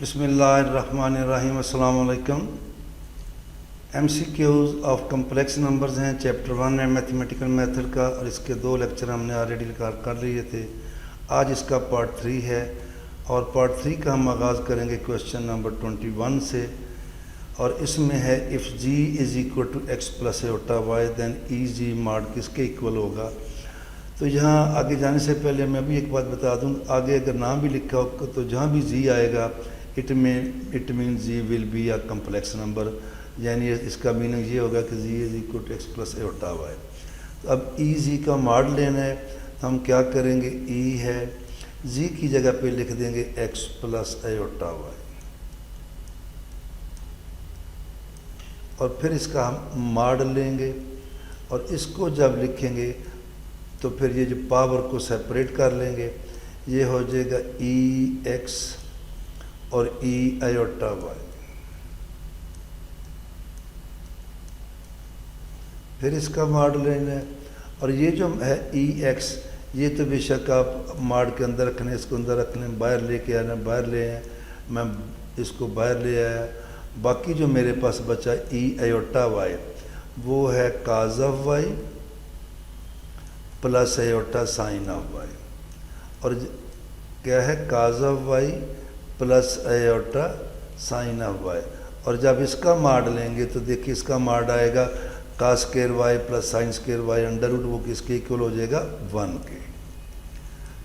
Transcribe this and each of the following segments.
बिस्मिल्लाहिर्रहमानिर्रहीम। अस्सलाम वालेकुम। MCQs ऑफ कम्प्लेक्स नंबर्स हैं, चैप्टर 1 है मैथमेटिकल मेथड का, और इसके 2 लेक्चर हमने ऑलरेडी कर लिए थे। आज इसका पार्ट 3 है, और पार्ट 3 का हम आगाज़ करेंगे क्वेश्चन नंबर 21 से, और इसमें है if g is equal to x plus eta y then e g mod किसके इक्वल होगा। तो यहाँ आगे जाने से पहले मैं भी एक बात बता दूँ, आगे अगर नाम भी लिखा हो तो जहाँ भी जी आएगा it mean z will be a complex number, यानी इसका मीनिंग ये होगा कि z is equal to x plus eta y. तो अब ई जी का मॉड लेना है, तो हम क्या करेंगे, ई है, जी की जगह पे लिख देंगे एक्स प्लस एटा वाई, और फिर इसका हम मॉड लेंगे, और इसको जब लिखेंगे तो फिर ये जो पावर को सेपरेट कर लेंगे, ये हो जाएगा ई एक्स और ई आयोटा वाई। फिर इसका मॉड लेना है, और ये जो है ई एक्स, ये तो बेशक आप मॉड के अंदर रखने, इसको अंदर रखने, बाहर लेके आना, बाहर ले आए, मैं इसको बाहर ले आया। बाकी जो मेरे पास बचा ई आयोटा वाई, वो है cause of Y plus eta sign of Y, और क्या है cause of Y plus eta sign of Y. और जब इसका मॉड लेंगे तो देखिए इसका मॉड आएगा cos square y plus sine square y under root, वो किसके इक्वल हो जाएगा 1 के।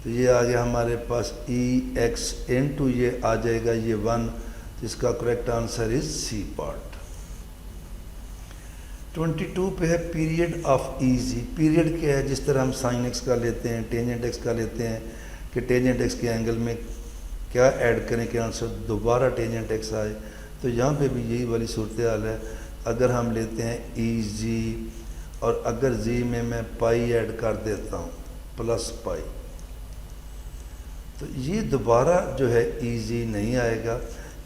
तो ये आ गया हमारे पास ई एक्स इनटू ये आ जाएगा ये 1, तो इसका correct answer is C part. 22 पे है period of e g. Period क्या है, जिस तरह हम साइन एक्स का लेते हैं, टेंजेंट एक्स का लेते हैं, कि टेंजेंट एक्स के एंगल में क्या ऐड करें कि आंसर दोबारा टेंजेंट एक्स आए, तो यहाँ पे भी यही वाली सूरत हाल है। अगर हम लेते हैं ई जी, और अगर जी में मैं पाई ऐड कर देता हूँ प्लस पाई, तो ये दोबारा जो है ई जी नहीं आएगा,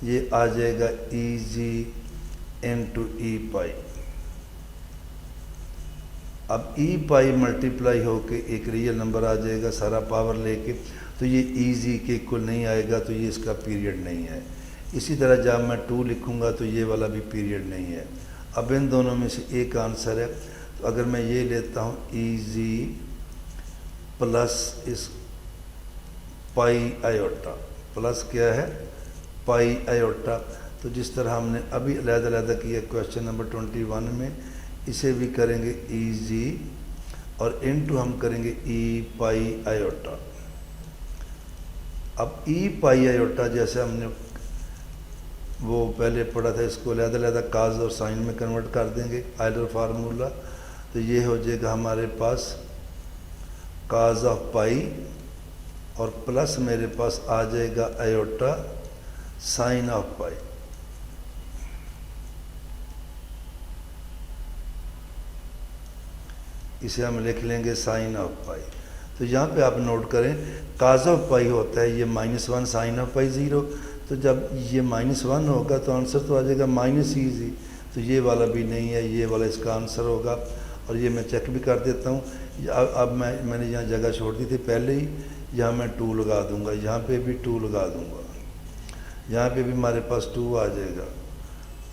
ये आ जाएगा ई जी इनटू ई पाई। अब ई पाई मल्टीप्लाई होके एक रियल नंबर आ जाएगा सारा पावर लेके, तो ये ई जी के इक्वल नहीं आएगा, तो ये इसका पीरियड नहीं है। इसी तरह जब मैं 2 लिखूँगा तो ये वाला भी पीरियड नहीं है। अब इन दोनों में से एक आंसर है, तो अगर मैं ये लेता हूँ ई जी प्लस इस पाई आयोटा, प्लस क्या है पाई आयोटा, तो जिस तरह हमने अभी अलग-अलग किया क्वेश्चन नंबर 21 में, इसे भी करेंगे ई जी, और इनटू हम करेंगे ई पाई आयोटा। अब ई पाई आयोटा जैसे हमने वो पहले पढ़ा था, इसको अलग-अलग काज और साइन में कन्वर्ट कर देंगे आइलर फार्मूला, तो ये हो जाएगा हमारे पास काज ऑफ पाई, और प्लस मेरे पास आ जाएगा आयोटा साइन ऑफ पाई। इसे हम लिख लेंगे साइन ऑफ पाई। तो यहाँ पे आप नोट करें काज ऑफ पाई होता है ये -1, साइन ऑफ पाई 0, तो जब ये -1 होगा तो आंसर तो आ जाएगा माइनस ई जी, तो ये वाला भी नहीं है, ये वाला इसका आंसर होगा। और ये मैं चेक भी कर देता हूँ, अब मैंने यहाँ जगह छोड़ दी थी पहले ही, यहाँ मैं 2 लगा दूँगा, यहाँ पे भी 2 लगा दूँगा, यहाँ पे भी हमारे पास 2 आ जाएगा,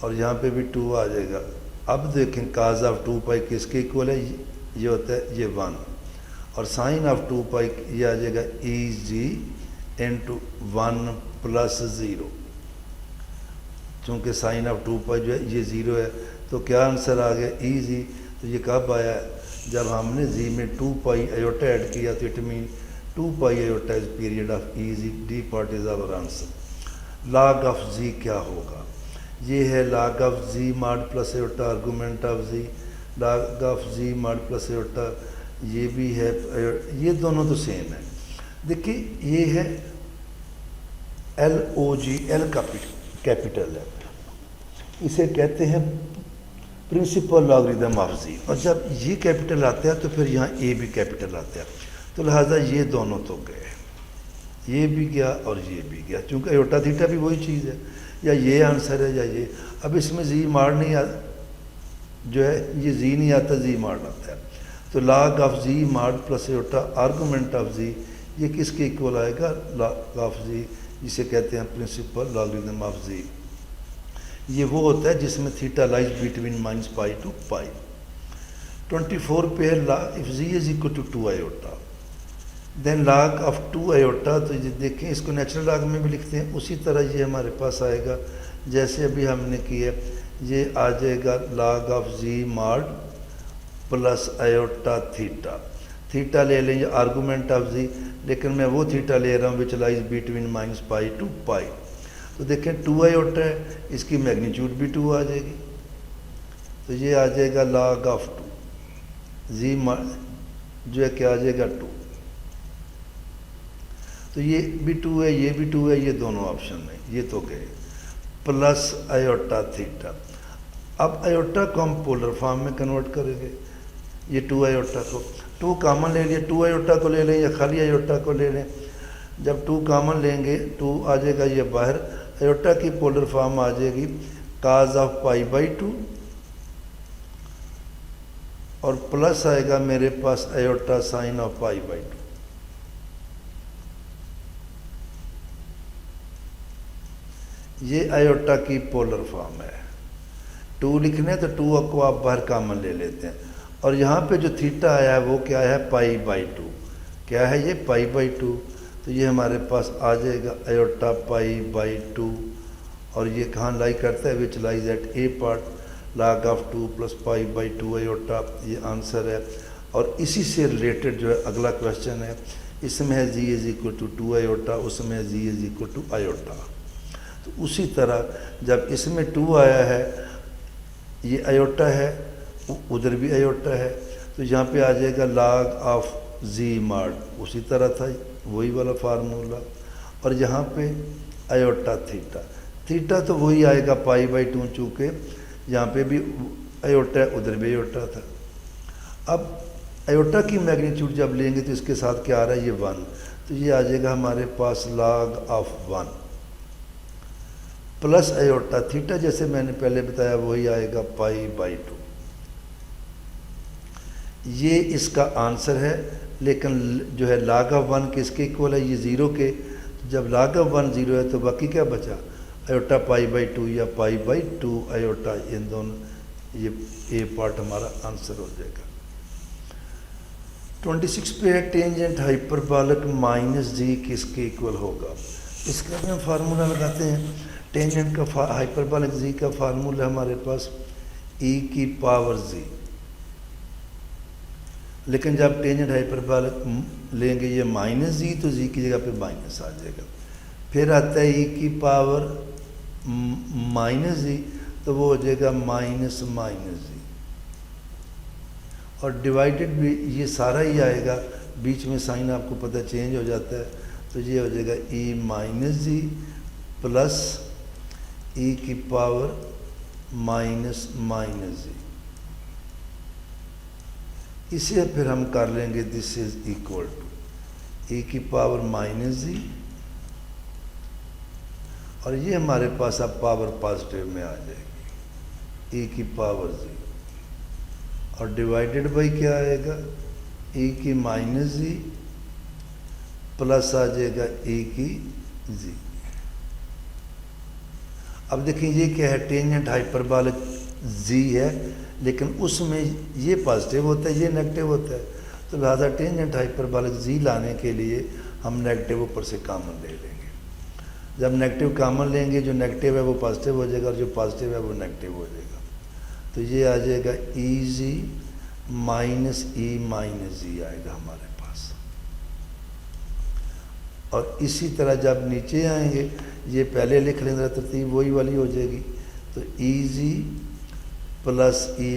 और यहाँ पे भी 2 आ जाएगा। अब देखें काज ऑफ 2 पाई किसके इक्वल है, ये होता है ये 1, और साइन ऑफ 2 पाई ये आ जाएगा ई जी इंटू 1 प्लस 0, चूँकि साइन ऑफ 2 पाई जो है ये 0 है, तो क्या आंसर आ गया ई जी। तो ये कब आया, जब हमने जी में 2 पाई आयोटा ऐड किया, तो it mean 2 pi iota is period of e z, D part is our answer. Log of z क्या होगा, ये है log of ji mod plus eta argument of z, log of ji mod plus eta, ये भी है, ये दोनों तो सेम है। देखिए ये है एल ओ जी, एल कैपिटल है, इसे कहते हैं प्रिंसिपल लॉगरिदम ऑफ जी, और जब ये कैपिटल आता है तो फिर यहाँ ए भी कैपिटल आता है, तो लिहाजा ये दोनों तो गए, ये भी गया और ये भी गया, चूँकि एटा थीटा भी वही चीज़ है, या ये आंसर है या ये। अब इसमें जी मार नहीं आ जो है, ये जी नहीं आता, जी मार आता है, तो लॉग ऑफ जी माड प्लस एटा आर्गूमेंट ऑफ जी, ये किसके इक्वल आएगा, log ऑफ जी, जिसे कहते हैं प्रिंसिपल लॉगरिथम ऑफ जी। ये वो होता है जिसमें थीटा लाइज बिटवीन -π to π। 24 पे है if g is equal to 2 iota, then log of 2 iota. तो ये देखें, इसको नेचुरल लॉग में भी लिखते हैं, उसी तरह ये हमारे पास आएगा जैसे अभी हमने किया। ये आ जाएगा log of ji mod plus iota theta. Theta ले लेंगे आर्गूमेंट ऑफ जी, लेकिन मैं वो थीटा ले रहा हूँ विच लाइज बिटवीन -π to π। तो देखें 2 आयोटा है, इसकी मैग्नीट्यूड भी 2 आ जाएगी, तो ये आ जाएगा log ऑफ 2 जी जो है क्या आ जाएगा 2। तो ये भी 2 है, ये भी 2 है, ये दोनों ऑप्शन में ये तो गए, प्लस आयोटा थीटा। अब आयोटा को हम पोलर फॉर्म में कन्वर्ट करेंगे। ये 2 आयोटा को 2 कॉमन ले लिए, 2 आयोटा को ले लें या खाली आयोटा को ले लें। जब 2 कॉमन लेंगे 2 आ जाएगा ये बाहर, आयोटा की पोलर फॉर्म आ जाएगी cos ऑफ π/2 और प्लस आएगा मेरे पास आयोटा साइन ऑफ π/2। ये आयोटा की पोलर फॉर्म है। 2 लिखने तो 2 को आप बाहर कॉमन ले लेते हैं, और यहाँ पे जो थीटा आया है वो क्या है π/2। क्या है ये π/2, तो ये हमारे पास आ जाएगा आयोटा π/2, और ये कहाँ लाई करता है, which lies at a part log of 2 plus π/2 iota. ये आंसर है। और इसी से रिलेटेड जो है अगला क्वेश्चन है, इसमें है जी इज इक्वल टू 2 आयोटा, उसमें है जी इज इक्वल टू आयोटा। तो उसी तरह जब इसमें 2 आया है, ये आयोटा है, उधर भी आयोटा है, तो यहाँ पे आ जाएगा log ऑफ जी मॉड, उसी तरह था वही वाला फार्मूला। और यहाँ पे आयोटा थीटा, थीटा तो वही आएगा π/2, चूँकि यहाँ पे भी आयोटा है, उधर भी आयोटा था। अब आयोटा की मैग्नीट्यूड जब लेंगे तो इसके साथ क्या आ रहा है, ये 1, तो ये आ जाएगा हमारे पास log of 1 plus iota theta, जैसे मैंने पहले बताया वही आएगा π/2। ये इसका आंसर है। लेकिन जो है log ऑफ 1 किसके इक्वल है, ये 0 के। तो जब log ऑफ 1 0 है तो बाकी क्या बचा, आयोटा π/2 या π/2 आयोटा, इन दोनों, ये ए पार्ट हमारा आंसर हो जाएगा। 26 पे है टेंजेंट हाइपरबॉलिक -g किसके इक्वल होगा। इसका भी हम फार्मूला लगाते हैं। टेंजेंट का हाइपरबॉलिक g का फार्मूला हमारे पास e की पावर g, लेकिन जब टेंजेंट हाइपरबॉलिक लेंगे ये -g, तो g की जगह पे माइनस आ जाएगा। फिर आता है e की पावर -g, तो वो हो जाएगा -g, और डिवाइडेड भी ये सारा ही आएगा, बीच में साइन आपको पता चेंज हो जाता है, तो ये हो जाएगा e -g प्लस e की पावर -g। इसे फिर हम कर लेंगे this is equal to e की पावर -g, और ये हमारे पास अब पावर पॉजिटिव में आ जाएगी e की पावर g, और डिवाइडेड बाई क्या आएगा, e की -g प्लस आ जाएगा e की g। अब देखिए ये क्या है, टेंजेंट हाइपरबॉलिक g है, लेकिन उसमें ये पॉजिटिव होता है, ये नेगेटिव होता है, तो लिहाजा टेंजेंट हाइपरबॉलिक g लाने के लिए हम नेगेटिव ऊपर से कॉमन ले लेंगे। जब नेगेटिव कॉमन लेंगे, जो नेगेटिव है वो पॉजिटिव हो जाएगा, और जो पॉजिटिव है वो नेगेटिव हो जाएगा। तो ये आ जाएगा EG माइनस E आएगा हमारे पास। और इसी तरह जब नीचे आएंगे, ये पहले लिख लें जरा तरतीब, वही वाली हो जाएगी। तो EG प्लस E।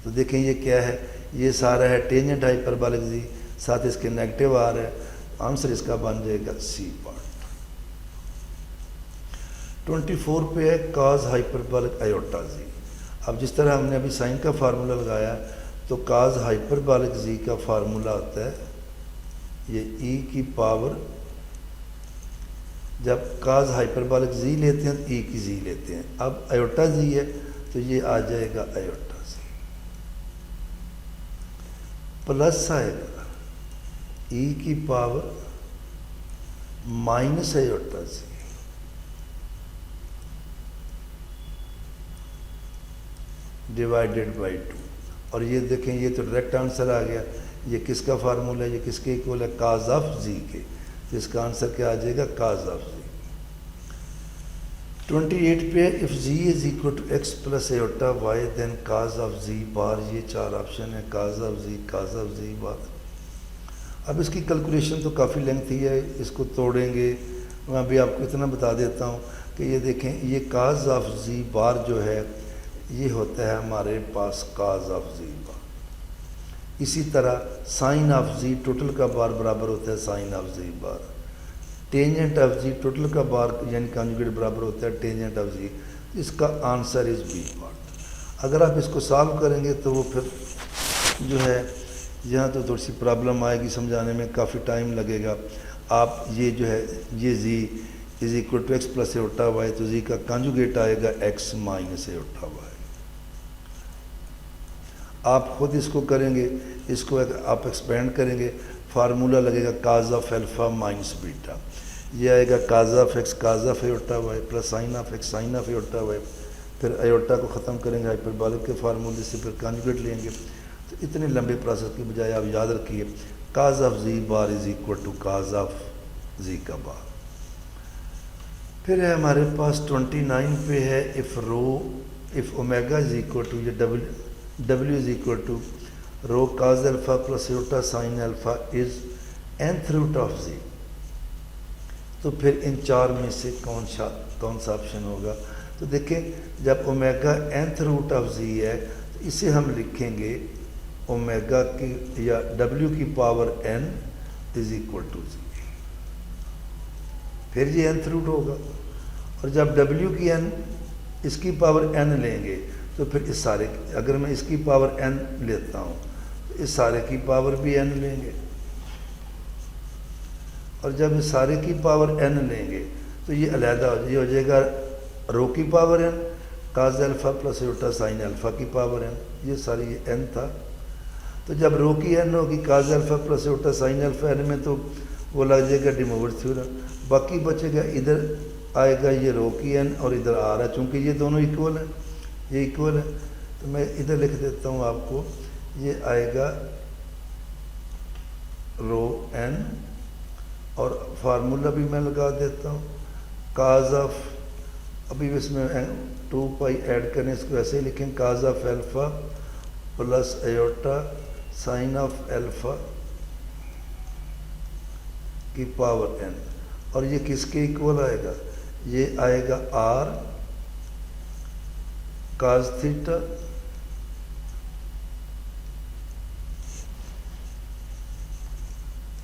तो देखें ये क्या है, ये सारा है टेंजेंट हाइपरबॉलिक जी, साथ इसके नेगेटिव आ रहा है, आंसर इसका बन जाएगा सी पार्ट। 24 पे है cos हाइपरबॉलिक आयोटा जी। अब जिस तरह हमने अभी साइन का फार्मूला लगाया, तो cos हाइपरबॉलिक जी का फार्मूला होता है ये e की पावर, जब cos हाइपरबॉलिक जी लेते हैं तो e की जी लेते हैं। अब आयोटा जी है तो ये आ जाएगा आयोटा जी प्लस आएगा ई की power minus iota g divided by 2। और ये देखें ये तो डायरेक्ट आंसर आ गया। ये किसका फार्मूला है, ये किसके इक्वल है, काज ऑफ जी के। तो इसका आंसर क्या आ जाएगा, काज ऑफ जी। 28 पे if g is equal to x plus eta y then cos of ji bar. ये 4 ऑप्शन है, काज ऑफ जी, काज ऑफ जी बार। अब इसकी कैलकुलेशन तो काफ़ी लेंथी है, इसको तोड़ेंगे। मैं अभी आपको इतना बता देता हूँ कि ये देखें, ये काज ऑफ जी बार जो है ये होता है हमारे पास काज ऑफ जी बार। इसी तरह साइन ऑफ जी टोटल का बार बराबर होता है sine of ji bar. Tangent of g total का बार यानी कॉन्जुगेट बराबर होता है टेंजेंट ऑफ जी। इसका आंसर इज बी पार्ट। अगर आप इसको सॉल्व करेंगे तो वो फिर जो है यहाँ तो थोड़ी सी प्रॉब्लम आएगी, समझाने में काफ़ी टाइम लगेगा। आप ये जो है ये z is equal to x plus eta y, तो जी का कॉन्जुगेट आएगा एक्स माइनस एटा वाई। आप खुद इसको करेंगे, इसको आप एक्सपेंड करेंगे, फार्मूला लगेगा cos of alpha minus beta. ये आएगा cos of x cos of eta y plus sine of x sine of eta y. फिर एटा को ख़त्म करेंगे हाइपरबोलिक के फार्मूले से, फिर कॉन्जुगेट लेंगे। तो इतने लंबे प्रोसेस की बजाय आप याद रखिए cos of ji bar is equal to cos of z का बार। फिर है हमारे पास 29 पे है if omega is equal to ये W is equal to rho cos alpha plus eta sine alpha is nth root of z. तो फिर इन 4 में से कौन सा ऑप्शन होगा। तो देखें जब ओमेगा nth रूट ऑफ जी है तो इसे हम लिखेंगे ओमेगा की या w की power n is equal to z. फिर ये nth रूट होगा। और जब w की n इसकी पावर n लेंगे तो फिर इस सारे, अगर मैं इसकी पावर n लेता हूँ तो इस सारे की पावर भी n लेंगे। और जब इस सारे की पावर n लेंगे तो ये अलहदा हो जाएगा रो की पावर n काज alpha plus eta sine alpha की पावर n। ये सारी ये n था। तो जब रो की n होगी काज alpha plus eta sine alpha n में, तो वो लग जाएगा डी मोवर थ्योरम। बाकी बचेगा इधर आएगा ये रो की n और इधर आ रहा है, चूँकि ये दोनों इक्वल है, ये इक्वल है। तो मैं इधर लिख देता हूँ आपको, ये आएगा रो n और फार्मूला भी मैं लगा देता हूँ काज ऑफ, अभी इसमें 2 पाई ऐड करें, इसको ऐसे ही लिखें cause of alpha plus eta sign of alpha की पावर n। और ये किसके इक्वल आएगा, ये आएगा r काज theta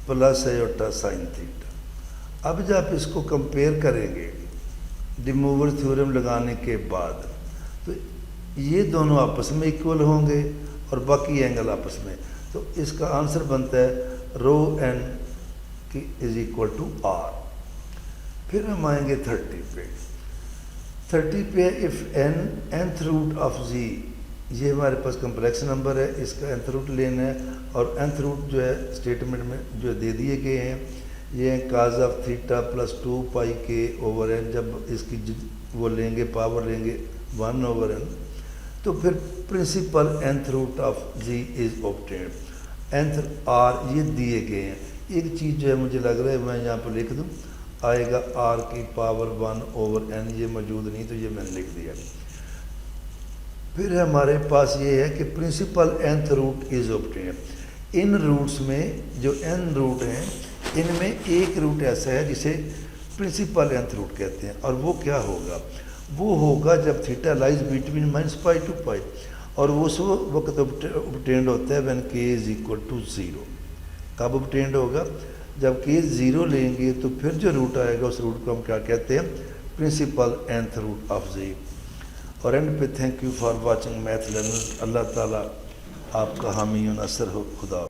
plus eta sine theta. अब जब इसको कंपेयर करेंगे डी मोवर थ्योरम लगाने के बाद, तो ये दोनों आपस में इक्वल होंगे और बाकी एंगल आपस में। तो इसका आंसर बनता है रो n की इज इक्वल टू r। फिर हम आएंगे 30 पे if nth root of z, ये हमारे पास कम्प्लेक्स नंबर है, इसका nth रूट लेना है। और nth रूट जो है स्टेटमेंट में जो दे दिए गए हैं, ये हैं काज ऑफ थीटा प्लस 2 पाई के ओवर n। जब इसकी वो लेंगे पावर लेंगे 1 ओवर n, तो फिर principal nth root of z is obtained. nth r ये दिए गए हैं। एक चीज़ जो है मुझे लग रहा है मैं यहाँ पर लिख दूँ, आएगा r की पावर 1 ओवर n, ये मौजूद नहीं तो ये मैंने लिख दिया। फिर हमारे पास ये है कि principal nth root is obtained. इन रूट्स में जो n रूट हैं, इनमें एक रूट ऐसा है जिसे प्रिंसिपल nth रूट कहते हैं। और वो क्या होगा, वो होगा जब theta lies between -pi to pi, और वो उस वक्त ऑब्टेन्ड होता है when k is equal to 0। कब ऑब्टेन्ड होगा, जब k 0 लेंगे तो फिर जो रूट आएगा उस रूट को हम क्या कहते हैं, principal nth root of z। और एंड पे thank you for watching math learners. Allah ताला आपका हामी और नसर हो। खुदा।